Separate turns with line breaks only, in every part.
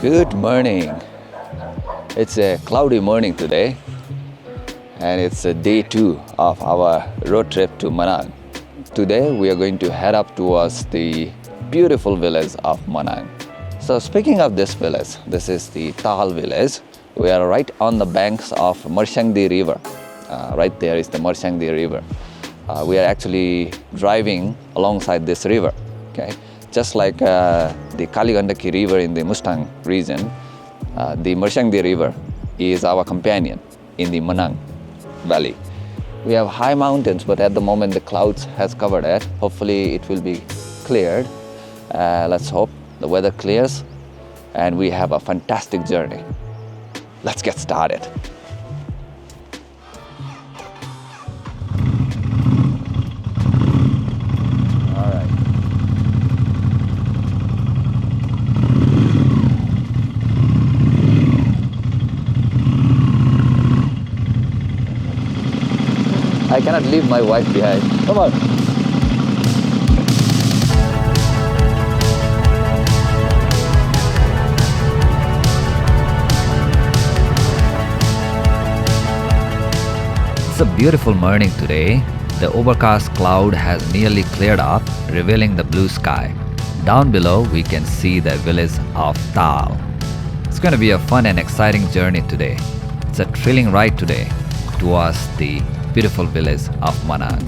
Good morning. It's a cloudy morning today, and it's day 2 of our road trip to Manang. Today we are going to head up towards the beautiful village of Manang. So speaking of this village, this is the Tal village. We are right on the banks of Marshangdi River. Right there is the Marshangdi River. We are actually driving alongside this river. Okay, just like the Kaligandaki River in the Mustang region, the Marshangdi River is our companion in the Manang Valley. We have high mountains, but at the moment the clouds has covered it. Hopefully it will be cleared. Let's hope the weather clears and we have a fantastic journey. Let's get started. All right. I cannot leave my wife behind. Come on. It's a beautiful morning today. The overcast cloud has nearly cleared up, revealing the blue sky. Down below, we can see the village of Tal. It's going to be a fun and exciting journey today. It's a thrilling ride today towards the beautiful village of Manang.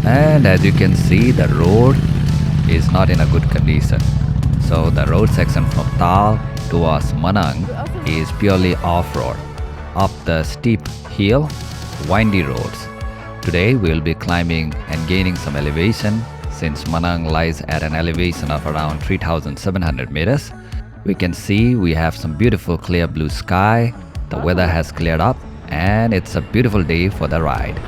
And as you can see, the road is not in a good condition. So the road section from Tal towards Manang is purely off-road, up the steep hill, windy roads. Today we will be climbing and gaining some elevation since Manang lies at an elevation of around 3,700 meters. We can see we have some beautiful clear blue sky, the weather has cleared up, and it's a beautiful day for the ride.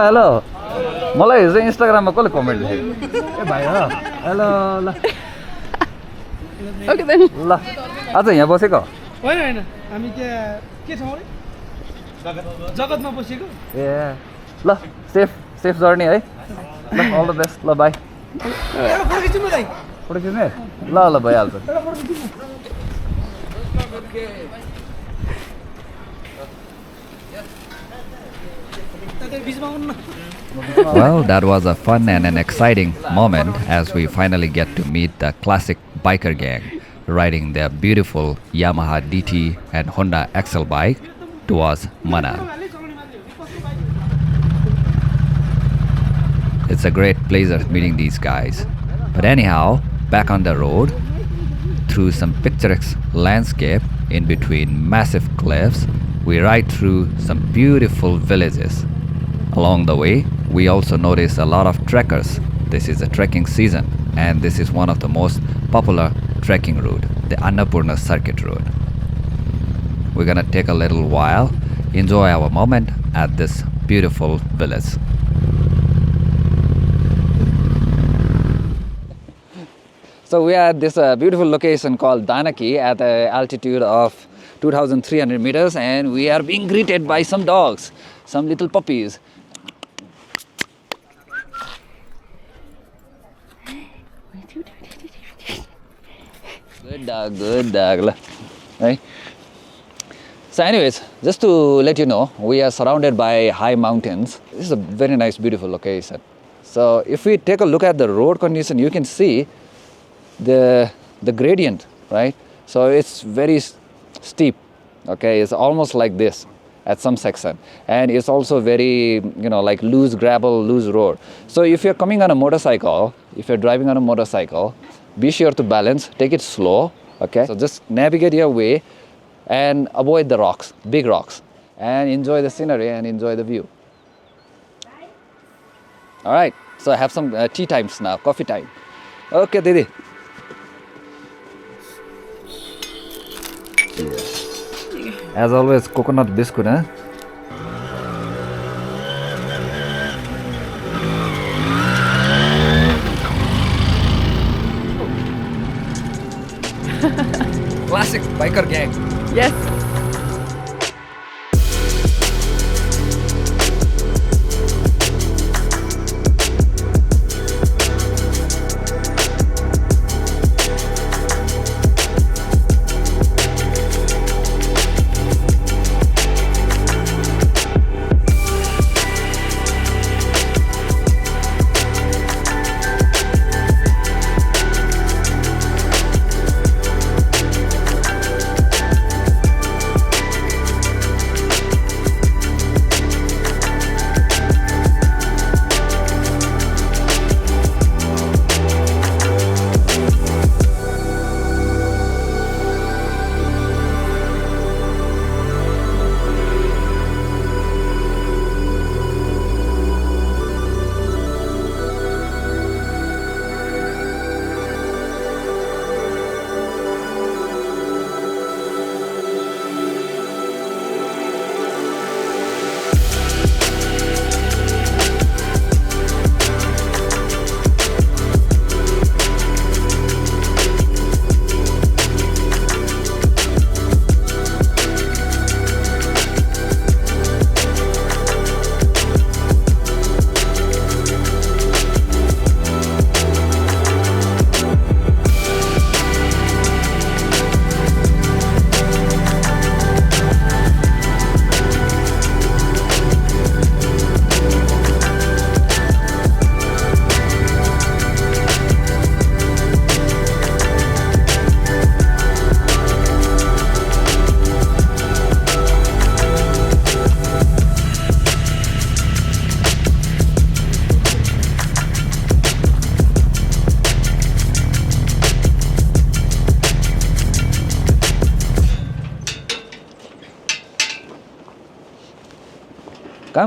Hello. मलाई हिजो इन्स्टाग्राममा कसले comment लेखेको ए भाइ हो hello ल okay then ल आज यहाँ बसेको
होइन हामी त्यहाँ के छौँ अरे जगतमा बसेको
ए ल सेफ जर्नी है ल अल द बेस्ट ल बाई
फोटो खिच्नु दाइ
फोटो खिच्ने ल भइहाल्छ Well, that was a fun and an exciting moment as we finally get to meet the classic biker gang riding their beautiful Yamaha DT and Honda XL bike towards Manang. It's a great pleasure meeting these guys. But anyhow, back on the road, through some picturesque landscape in between massive cliffs, we ride through some beautiful villages. Along the way, we also notice a lot of trekkers. This is a trekking season, and this is one of the most popular trekking route, the Annapurna Circuit Road. We're gonna take a little while, enjoy our moment at this beautiful village. So we are at this beautiful location called Danakyu at an altitude of 2,300 meters, and we are being greeted by some dogs, some little puppies. Good dog. Right? So anyways, just to let you know, we are surrounded by high mountains. This is a very nice, beautiful location. So if we take a look at the road condition, you can see the gradient, right? So it's very steep, okay? It's almost like this at some section. And it's also very, like loose gravel, loose road. So if you're coming on a motorcycle, if you're driving on a motorcycle, be sure to balance, take it slow, okay? So just navigate your way and avoid the rocks, big rocks, and enjoy the scenery and enjoy the view. All right, so I have some tea times now, coffee time. Okay, Didi. As always, coconut biscuit, huh? Classic biker gang.
Yes.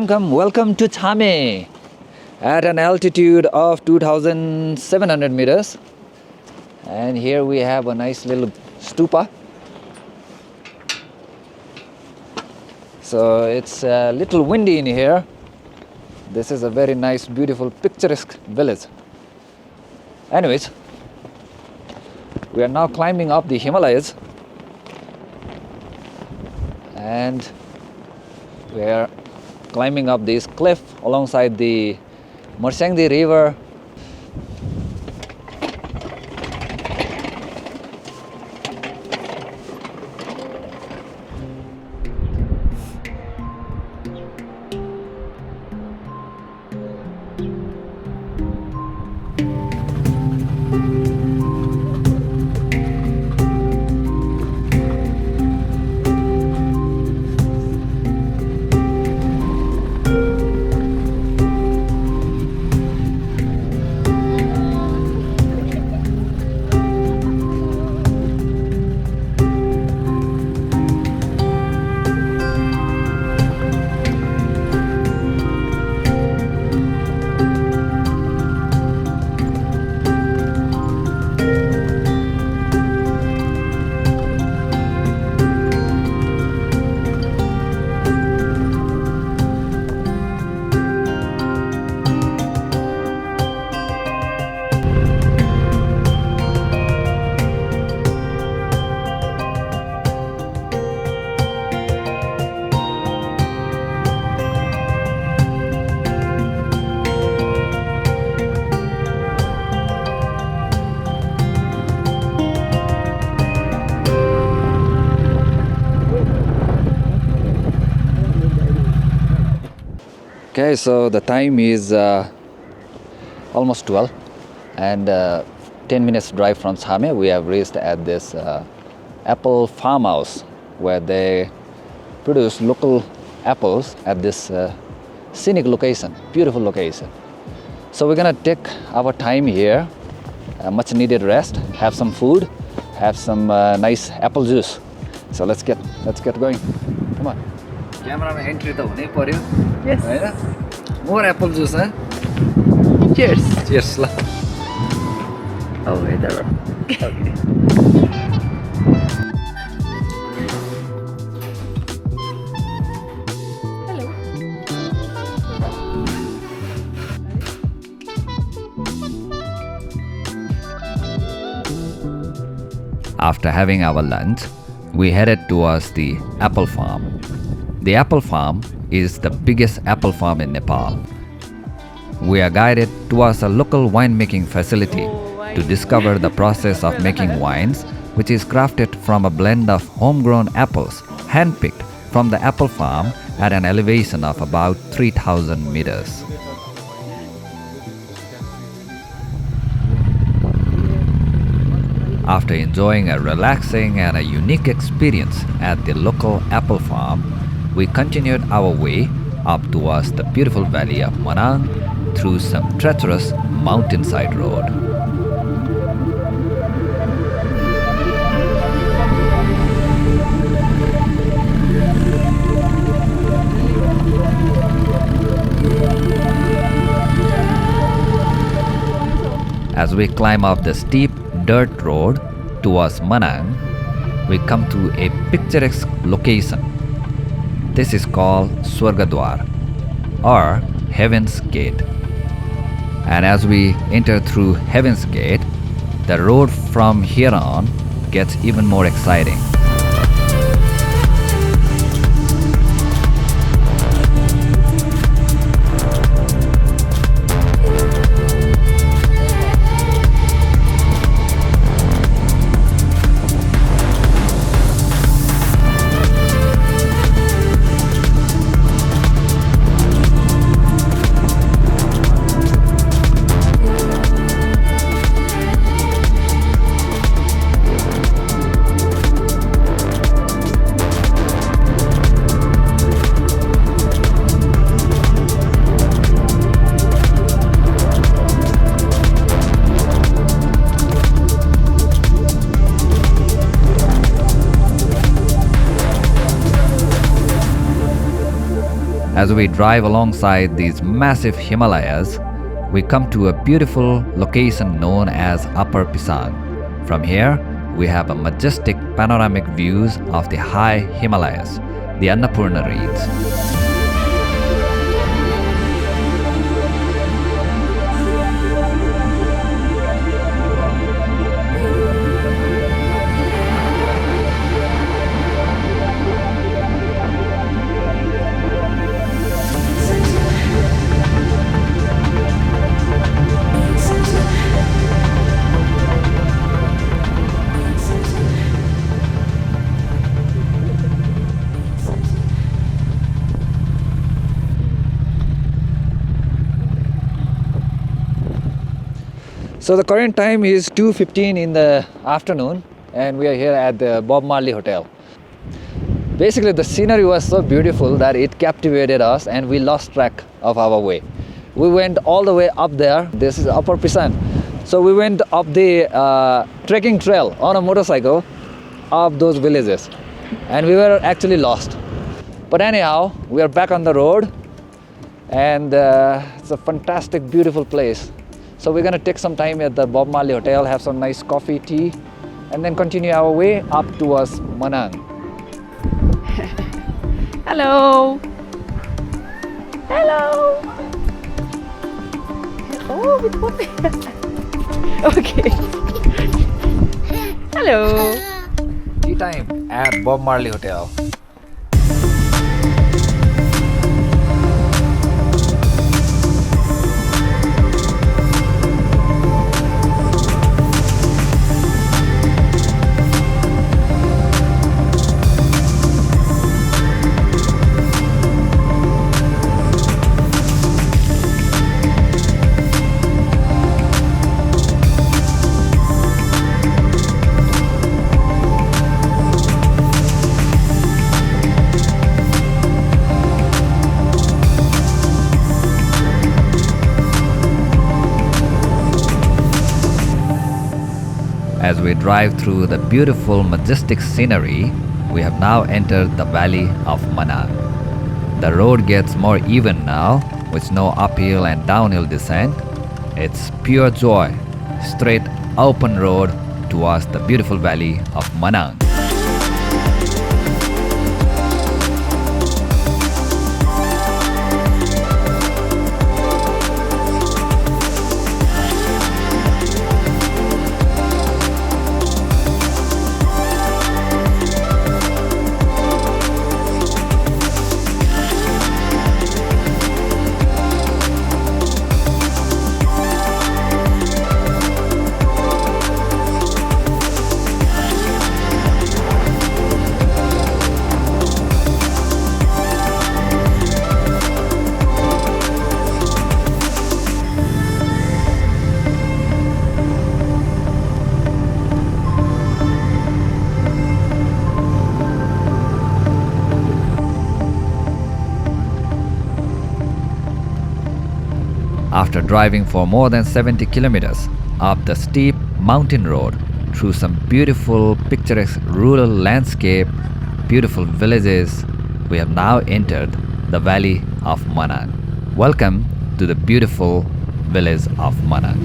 Come, welcome to Chame at an altitude of 2,700 meters. And here we have a nice little stupa. So it's a little windy in here. This is a very nice, beautiful, picturesque village. Anyways, we are now climbing up the Himalayas. And we are climbing up this cliff alongside the Marsangdi River. Okay, so the time is almost 12 and 10 minutes drive from Chame. We have reached at this apple farmhouse where they produce local apples at this scenic location, beautiful location. So we're gonna take our time here, much needed rest, have some food, have some nice apple juice. So let's get going. Come on. Cameraman entry to hune paryo.
Yes.
Haina? More apple juice, huh?
Cheers.
Cheers la.
Oh, there. Okay.
After having our lunch, we headed towards the apple farm. The apple farm is the biggest apple farm in Nepal. We are guided towards a local winemaking facility to discover the process of making wines, which is crafted from a blend of homegrown apples, handpicked from the apple farm at an elevation of about 3,000 meters. After enjoying a relaxing and a unique experience at the local apple farm, we continued our way up towards the beautiful valley of Manang through some treacherous mountainside road. As we climb up the steep dirt road towards Manang, we come to a picturesque location. This is called Swargadwar or Heaven's Gate. And as we enter through Heaven's Gate, the road from here on gets even more exciting. As we drive alongside these massive Himalayas, we come to a beautiful location known as Upper Pisang. From here, we have a majestic panoramic views of the high Himalayas, the Annapurna Reeds. So the current time is 2:15 in the afternoon and we are here at the Bob Marley Hotel. Basically the scenery was so beautiful that it captivated us and we lost track of our way. We went all the way up there. This is Upper Pisang. So we went up the trekking trail on a motorcycle up those villages and we were actually lost. But anyhow, we are back on the road and it's a fantastic, beautiful place. So we're gonna take some time at the Bob Marley Hotel, have some nice coffee, tea, and then continue our way up towards Manang.
Hello. Hello. Oh, with puppy. Okay. Hello.
Tea time at Bob Marley Hotel. As we drive through the beautiful, majestic scenery, we have now entered the valley of Manang. The road gets more even now, with no uphill and downhill descent. It's pure joy, straight open road towards the beautiful valley of Manang. After driving for more than 70 kilometers up the steep mountain road through some beautiful picturesque rural landscape, beautiful villages, we have now entered the valley of Manang. Welcome to the beautiful village of Manang.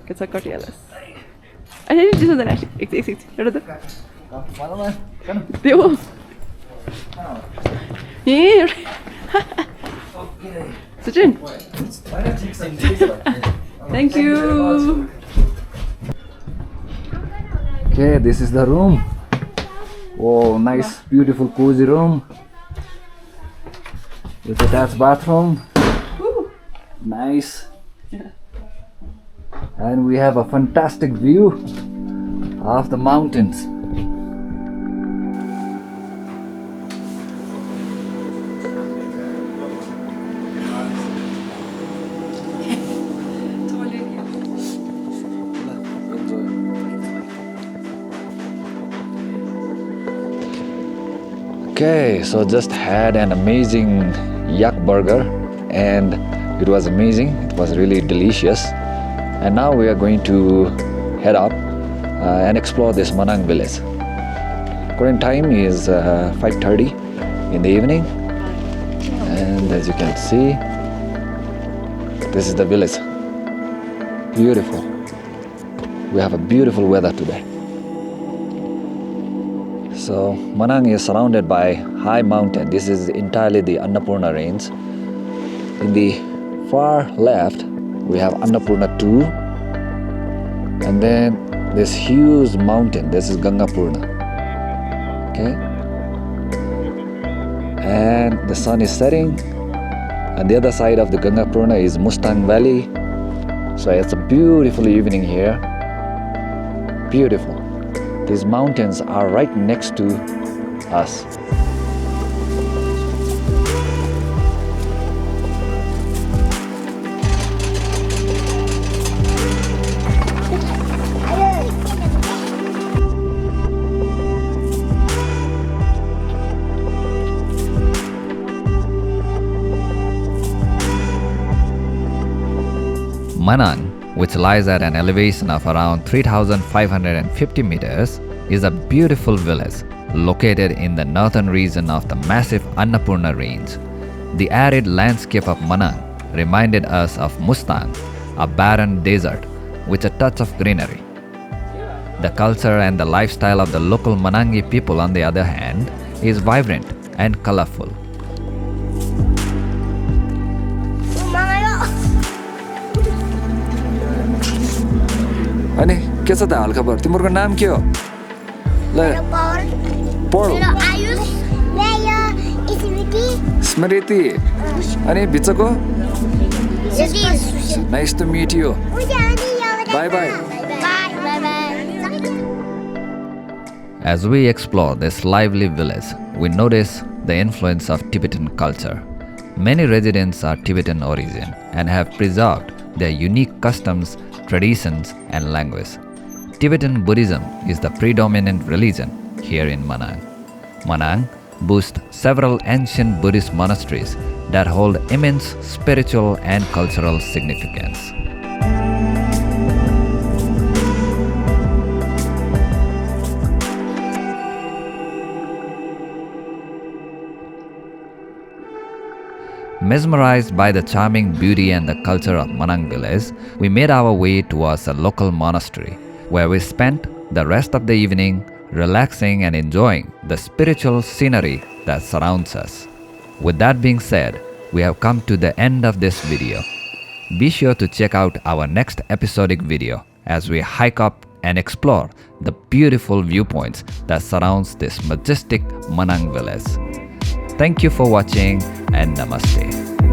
It's a cordialis. I didn't do that actually. What is it? Devo. Yeah. Sachin. Thank you.
Okay, this is the room. Oh, nice, beautiful, cozy room with attached bathroom. Nice.
Yeah.
And we have a fantastic view of the mountains. Okay, so just had an amazing yak burger and it was amazing. It was really delicious. And now we are going to head up and explore this Manang village. Current time is 5:30 in the evening, and as you can see, this is the village. Beautiful. We have a beautiful weather today. So Manang is surrounded by high mountain. This is entirely the Annapurna range. In the far left, we have Annapurna 2, and then this huge mountain, this is Gangapurna. Okay, and the sun is setting, and the other side of the Gangapurna is Mustang Valley. So it's a beautiful evening here. Beautiful. These mountains are right next to us. Manang, which lies at an elevation of around 3,550 meters, is a beautiful village located in the northern region of the massive Annapurna range. The arid landscape of Manang reminded us of Mustang, a barren desert with a touch of greenery. The culture and the lifestyle of the local Manangi people, on the other hand, is vibrant and colorful. अनि के छ त हालखबर तिम्रो नाम के हो ल पढ स्मृति अनि भिचको nice to meet you bye bye As we explore this lively village, we notice the influence of Tibetan culture. Many residents are Tibetan origin and have preserved their unique customs, traditions, and language. Tibetan Buddhism is the predominant religion here in Manang. Manang boasts several ancient Buddhist monasteries that hold immense spiritual and cultural significance. Mesmerized by the charming beauty and the culture of Manang village, we made our way towards a local monastery, where we spent the rest of the evening relaxing and enjoying the spiritual scenery that surrounds us. With that being said, we have come to the end of this video. Be sure to check out our next episodic video as we hike up and explore the beautiful viewpoints that surrounds this majestic Manang village. Thank you for watching and namaste.